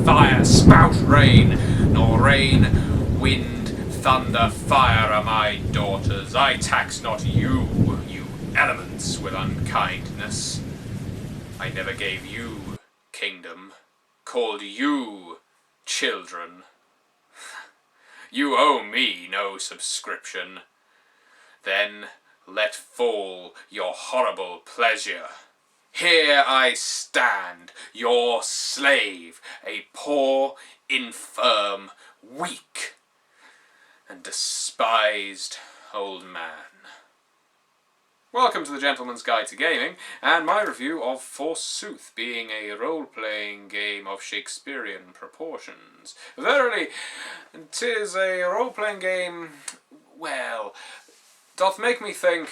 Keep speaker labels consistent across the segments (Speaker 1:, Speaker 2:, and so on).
Speaker 1: fire spout rain, nor rain, wind, thunder, fire are my daughters. I tax not you, you elements, with unkindness. I never gave you kingdom, called you children. You owe me no subscription. Then let fall your horrible pleasure. Here I stand, your slave, a poor, infirm, weak, and despised old man. Welcome to the Gentleman's Guide to Gaming, and my review of Forsooth, being a role-playing game of Shakespearean proportions. Verily, 'tis a role-playing game, well, doth make me think,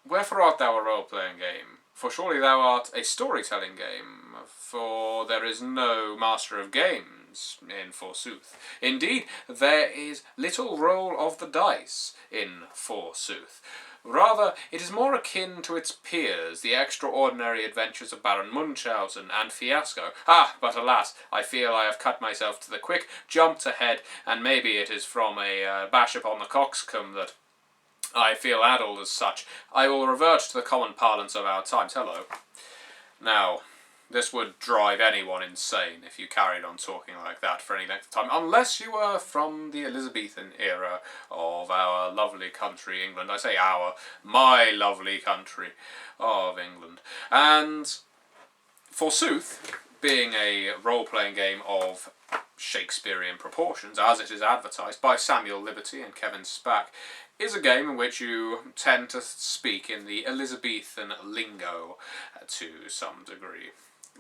Speaker 1: wherefore art thou a role-playing game? For surely thou art a storytelling game, for there is no master of games in Forsooth. Indeed, there is little roll of the dice in Forsooth. Rather, it is more akin to its peers, the extraordinary adventures of Baron Munchausen and Fiasco. But alas, I feel I have cut myself to the quick, jumped ahead, and maybe it is from a bash upon the coxcomb that I feel addled as such. I will revert to the common parlance of our times. Hello. Now, this would drive anyone insane if you carried on talking like that for any length of time, unless you were from the Elizabethan era of our lovely country, England. I say our, my lovely country of England. And Forsooth, being a role-playing game of Shakespearean proportions, as it is advertised by Samuel Liberty and Kevin Spack, is a game in which you tend to speak in the Elizabethan lingo to some degree.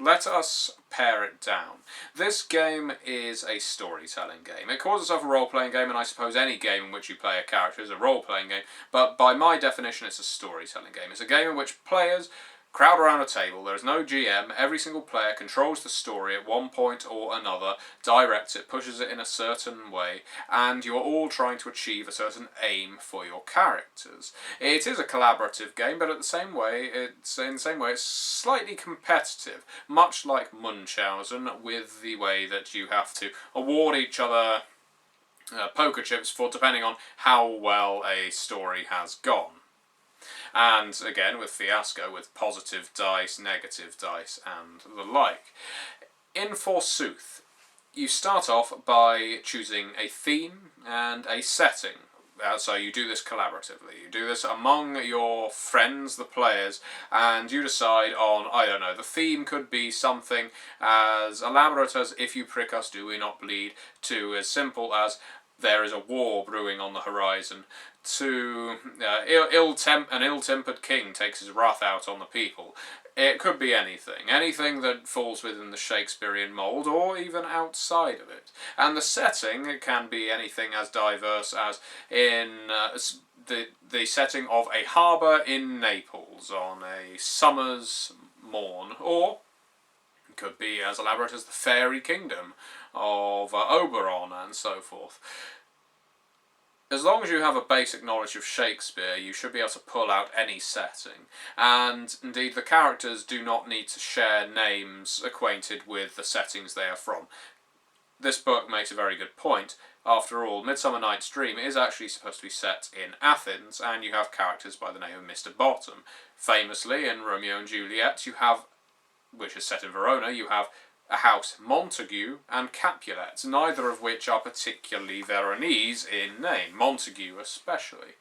Speaker 1: Let us pare it down. This game is a storytelling game. It calls itself a role-playing game, and I suppose any game in which you play a character is a role-playing game, but by my definition it's a storytelling game. It's a game in which players crowd around a table, there is no GM, every single player controls the story at one point or another, directs it, pushes it in a certain way, and you're all trying to achieve a certain aim for your characters. It is a collaborative game, but in the same way it's slightly competitive, much like Munchausen, with the way that you have to award each other poker chips for depending on how well a story has gone. And again, with Fiasco, with positive dice, negative dice, and the like. In Forsooth, you start off by choosing a theme and a setting. So you do this collaboratively. You do this among your friends, the players, and you decide on, I don't know, the theme could be something as elaborate as "If you prick us, do we not bleed," to as simple as "There is a war brewing on the horizon," to an ill-tempered king takes his wrath out on the people. It could be anything. Anything that falls within the Shakespearean mould, or even outside of it. And the setting, it can be anything as diverse as in the setting of a harbour in Naples on a summer's morn, or it could be as elaborate as the fairy kingdom of Oberon and so forth. As long as you have a basic knowledge of Shakespeare, you should be able to pull out any setting. And indeed, the characters do not need to share names acquainted with the settings they are from. This book makes a very good point. After all, Midsummer Night's Dream is actually supposed to be set in Athens, and you have characters by the name of Mr. Bottom. Famously, in Romeo and Juliet, which is set in Verona, you have a house Montague and Capulet, neither of which are particularly Veronese in name, Montague especially.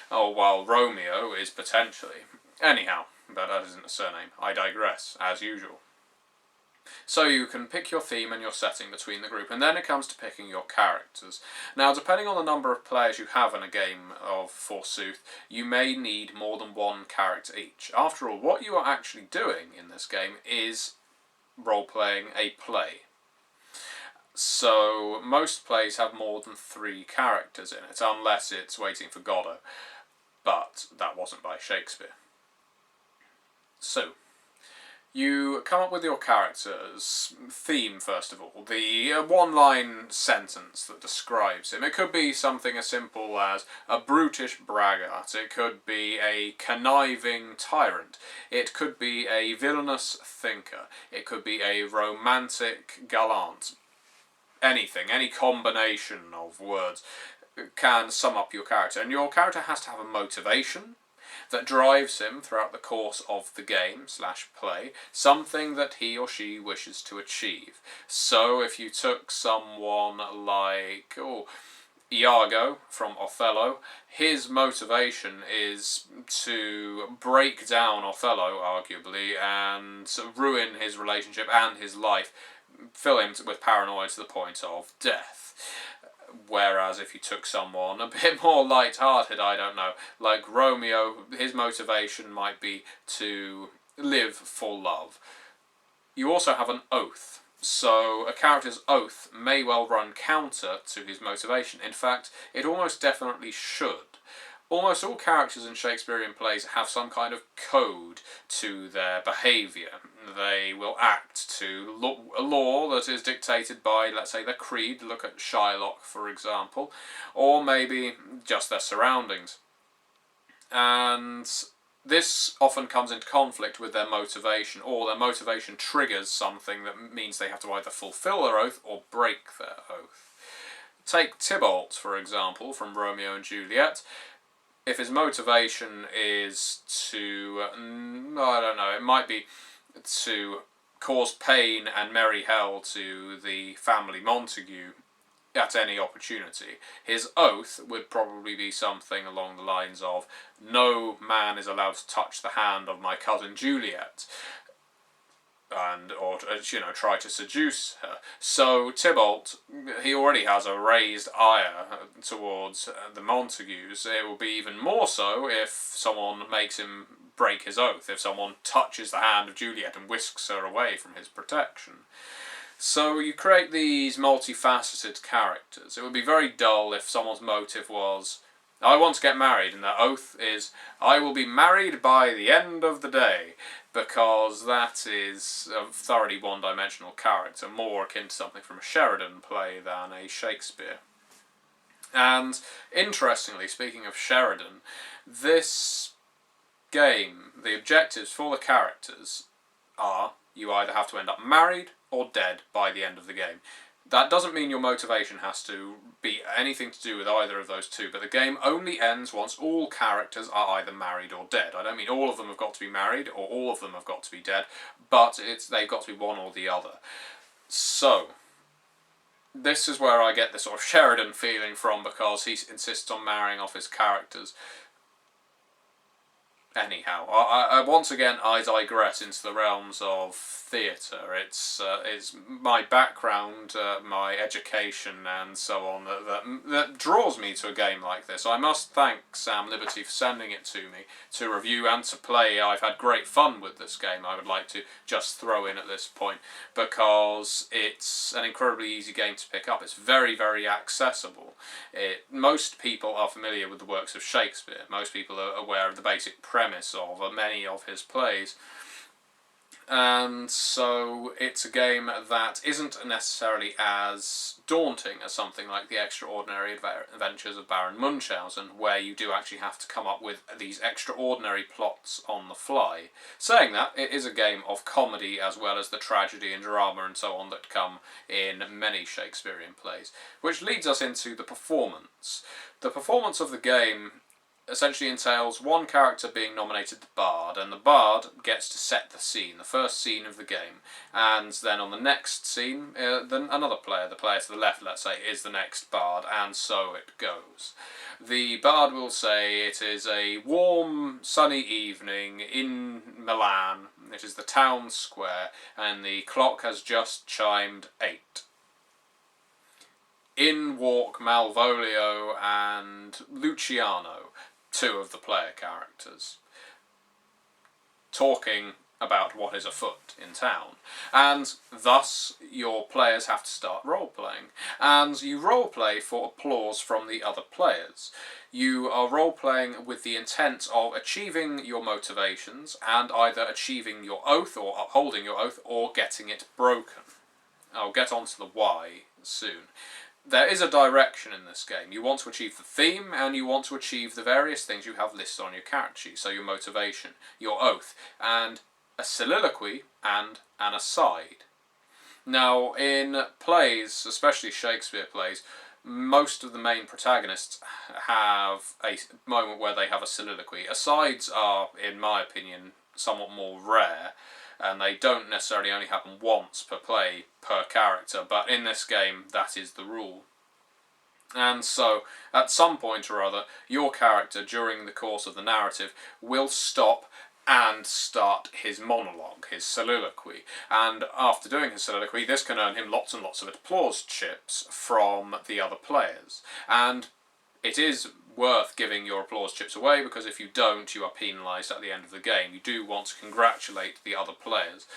Speaker 1: While Romeo is potentially. Anyhow, but that isn't a surname. I digress, as usual. So you can pick your theme and your setting between the group, and then it comes to picking your characters. Now, depending on the number of players you have in a game of Forsooth, you may need more than one character each. After all, what you are actually doing in this game is role-playing a play. So most plays have more than 3 characters in it, unless it's Waiting for Godot. But that wasn't by Shakespeare. So, You come up with your character's theme, first of all, the one-line sentence that describes him. It could be something as simple as a brutish braggart, it could be a conniving tyrant, it could be a villainous thinker, it could be a romantic gallant. Anything, any combination of words can sum up your character, and your character has to have a motivation that drives him throughout the course of the game / play, something that he or she wishes to achieve. So if you took someone like Iago from Othello, his motivation is to break down Othello, arguably, and ruin his relationship and his life, fill him with paranoia to the point of death. Whereas if you took someone a bit more light-hearted, I don't know, like Romeo, his motivation might be to live for love. You also have an oath. So a character's oath may well run counter to his motivation. In fact, it almost definitely should. Almost all characters in Shakespearean plays have some kind of code to their behaviour. They will act to a law that is dictated by, let's say, their creed. Look at Shylock, for example. Or maybe just their surroundings. And this often comes into conflict with their motivation, or their motivation triggers something that means they have to either fulfill their oath or break their oath. Take Tybalt, for example, from Romeo and Juliet. If his motivation is to, I don't know, it might be to cause pain and merry hell to the family Montague at any opportunity, his oath would probably be something along the lines of, no man is allowed to touch the hand of my cousin Juliet, or try to seduce her. So Tybalt, he already has a raised ire towards the Montagues. It will be even more so if someone makes him break his oath, if someone touches the hand of Juliet and whisks her away from his protection. So you create these multifaceted characters. It would be very dull if someone's motive was, I want to get married, and their oath is, I will be married by the end of the day, because that is a thoroughly one-dimensional character, more akin to something from a Sheridan play than a Shakespeare. And interestingly, speaking of Sheridan, this game, the objectives for the characters are, you either have to end up married or dead by the end of the game. That doesn't mean your motivation has to be anything to do with either of those two, but the game only ends once all characters are either married or dead. I don't mean all of them have got to be married or all of them have got to be dead, but they've got to be one or the other. So, this is where I get the sort of Sheridan feeling from, because he insists on marrying off his characters. Anyhow, I once again I digress into the realms of theatre. It's my background, my education, and so on that draws me to a game like this. I must thank Sam Liberty for sending it to me to review and to play. I've had great fun with this game. I would like to just throw in at this point, because it's an incredibly easy game to pick up. It's very, very accessible. Most people are familiar with the works of Shakespeare. Most people are aware of the basic premise of many of his plays, and so it's a game that isn't necessarily as daunting as something like The Extraordinary Adventures of Baron Munchausen, where you do actually have to come up with these extraordinary plots on the fly. Saying that, it is a game of comedy as well as the tragedy and drama and so on that come in many Shakespearean plays, which leads us into the performance. The performance of the game essentially entails one character being nominated the Bard, and the Bard gets to set the scene, the first scene of the game, and then on the next scene, then another player, the player to the left, let's say, is the next Bard, and so it goes. The Bard will say it is a warm, sunny evening in Milan, it is the town square, and the clock has just chimed 8. In walk Malvolio and Luciano, two of the player characters, talking about what is afoot in town, and thus your players have to start role-playing, and you role-play for applause from the other players. You are role-playing with the intent of achieving your motivations, and either achieving your oath, or upholding your oath, or getting it broken. I'll get onto the why soon. There is a direction in this game. You want to achieve the theme, and you want to achieve the various things you have listed on your character sheet. So your motivation, your oath, and a soliloquy, and an aside. Now, in plays, especially Shakespeare plays, most of the main protagonists have a moment where they have a soliloquy. Asides are, in my opinion, somewhat more rare, and they don't necessarily only happen once per play, per character, but in this game, that is the rule. And so, at some point or other, your character, during the course of the narrative, will stop and start his monologue, his soliloquy. And after doing his soliloquy, this can earn him lots and lots of applause chips from the other players. And it is worth giving your applause chips away, because if you don't, you are penalised at the end of the game. You do want to congratulate the other players.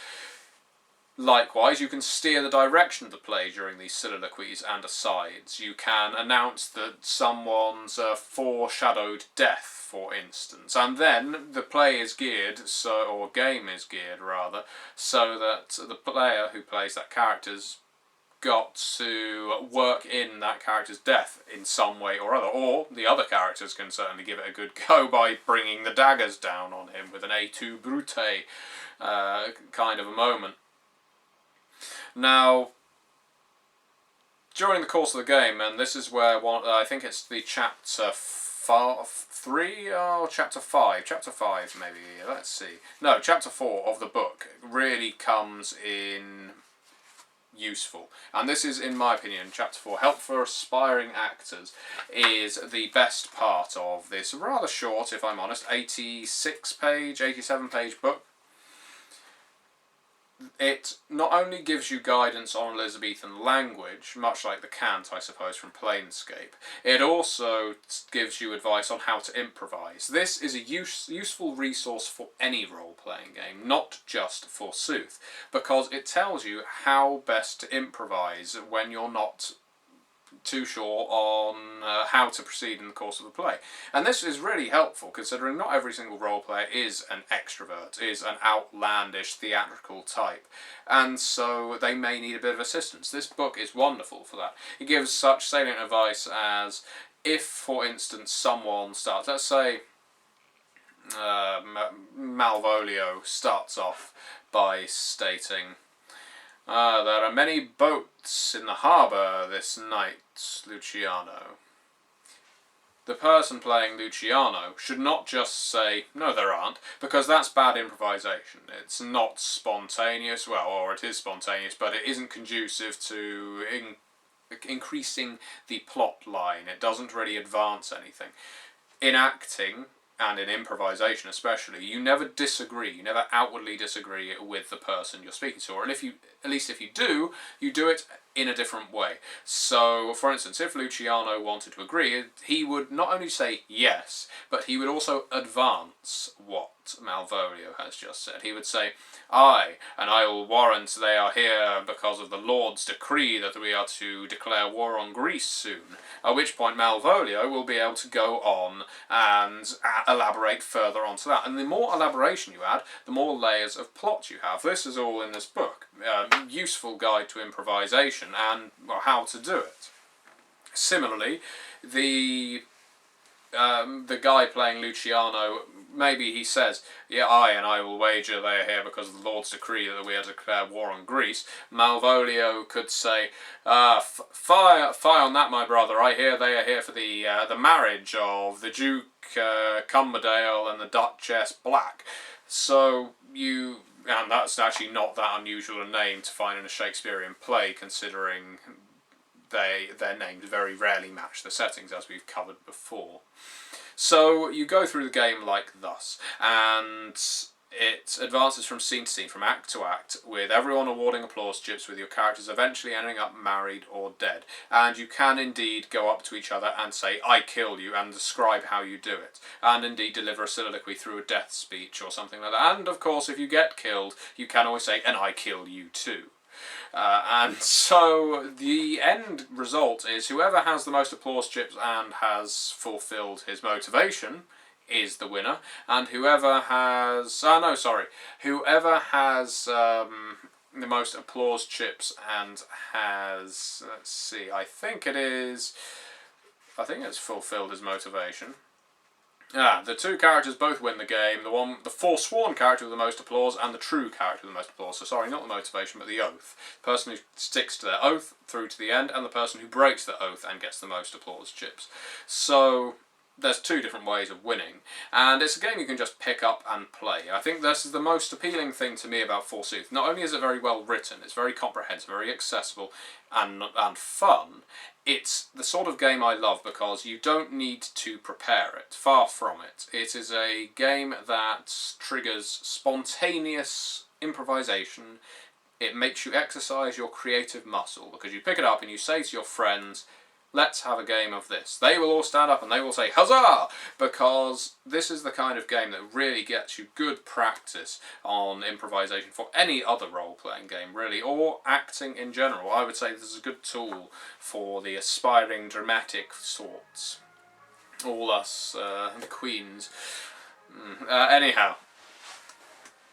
Speaker 1: Likewise, you can steer the direction of the play during these soliloquies and asides. You can announce that someone's foreshadowed death, for instance, and then the play is geared, or game is geared rather, so that the player who plays that character's got to work in that character's death in some way or other, or the other characters can certainly give it a good go by bringing the daggers down on him with an et tu brute kind of a moment. Now, during the course of the game, and this is where I think it's the chapter 3 or chapter 5? Chapter 5 maybe, let's see. No, chapter 4 of the book really comes in useful. And this is, in my opinion, chapter 4, Help for Aspiring Actors, is the best part of this rather short, if I'm honest, 87-page book. It not only gives you guidance on Elizabethan language, much like the Cant, I suppose, from Planescape, it also gives you advice on how to improvise. This is a useful resource for any role-playing game, not just Forsooth, because it tells you how best to improvise when you're not too sure on how to proceed in the course of the play. And this is really helpful, considering not every single role player is an extrovert, is an outlandish theatrical type, and so they may need a bit of assistance. This book is wonderful for that. It gives such salient advice as, if, for instance, someone starts, let's say Malvolio starts off by stating, there are many boats in the harbour this night, Luciano. The person playing Luciano should not just say, no there aren't, because that's bad improvisation. It's not spontaneous, or it is spontaneous, but it isn't conducive to increasing the plot line. It doesn't really advance anything. In acting, and in improvisation especially, you never disagree, you never outwardly disagree with the person you're speaking to, or at least if you do it in a different way. So, for instance, if Luciano wanted to agree, he would not only say yes, but he would also advance what Malvolio has just said. He would say, "Aye, and I will warrant they are here because of the Lord's decree that we are to declare war on Greece soon," at which point Malvolio will be able to go on and elaborate further onto that. And the more elaboration you add, the more layers of plot you have. This is all in this book. Useful guide to improvisation and how to do it. Similarly, the guy playing Luciano, maybe he says, "Yeah, aye, and I will wager they are here because of the Lord's decree that we are to declare war on Greece." Malvolio could say, "Fie on that, my brother. I hear they are here for the marriage of the Duke Cumberdale and the Duchess Black." So and that's actually not that unusual a name to find in a Shakespearean play, considering their names very rarely match the settings, as we've covered before. So you go through the game like thus, and it advances from scene to scene, from act to act, with everyone awarding applause chips, with your characters eventually ending up married or dead. And you can indeed go up to each other and say, "I kill you," and describe how you do it. And indeed deliver a soliloquy through a death speech or something like that. And of course, if you get killed, you can always say, "And I kill you too." And so the end result is whoever has the most applause chips and has fulfilled his motivation is the winner, and whoever has whoever has the most applause chips and has, let's see, I think it's fulfilled his motivation. The two characters both win the game. The forsworn character with the most applause and the true character with the most applause. So sorry, not the motivation, but the oath. The person who sticks to their oath through to the end, and the person who breaks the oath and gets the most applause chips. So there's two different ways of winning, and it's a game you can just pick up and play. I think this is the most appealing thing to me about Forsooth. Not only is it very well written, it's very comprehensive, very accessible, and fun. It's the sort of game I love because you don't need to prepare it. Far from it. It is a game that triggers spontaneous improvisation. It makes you exercise your creative muscle because you pick it up and you say to your friends, "Let's have a game of this." They will all stand up and they will say, "Huzzah!" Because this is the kind of game that really gets you good practice on improvisation for any other role-playing game, really, or acting in general. I would say this is a good tool for the aspiring dramatic sorts. All us queens. Anyhow.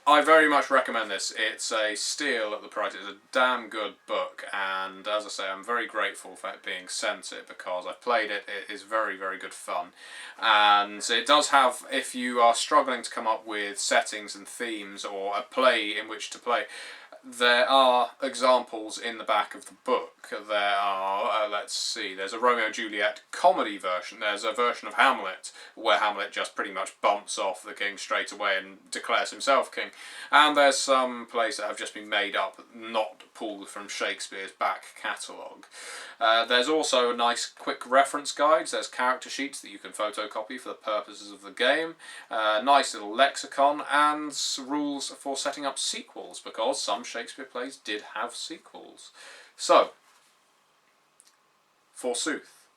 Speaker 1: I very much recommend this. It's a steal at the price. It's a damn good book, and as I say, I'm very grateful for it being sent it because I've played it. It is very, very good fun, and it does have, if you are struggling to come up with settings and themes or a play in which to play, there are examples in the back of the book. There are, let's see, there's a Romeo and Juliet comedy version. There's a version of Hamlet where Hamlet just pretty much bumps off the king straight away and declares himself king. And there's some plays that have just been made up, not pulled from Shakespeare's back catalogue. There's also nice quick reference guides. There's character sheets that you can photocopy for the purposes of the game. Nice little lexicon and rules for setting up sequels, because some Shakespeare plays did have sequels. So, Forsooth.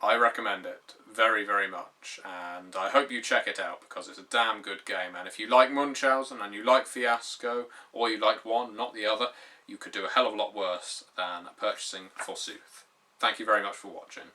Speaker 1: I recommend it very, very much, and I hope you check it out because it's a damn good game. And if you like Munchausen and you like Fiasco, or you like one, not the other, you could do a hell of a lot worse than purchasing Forsooth. Thank you very much for watching.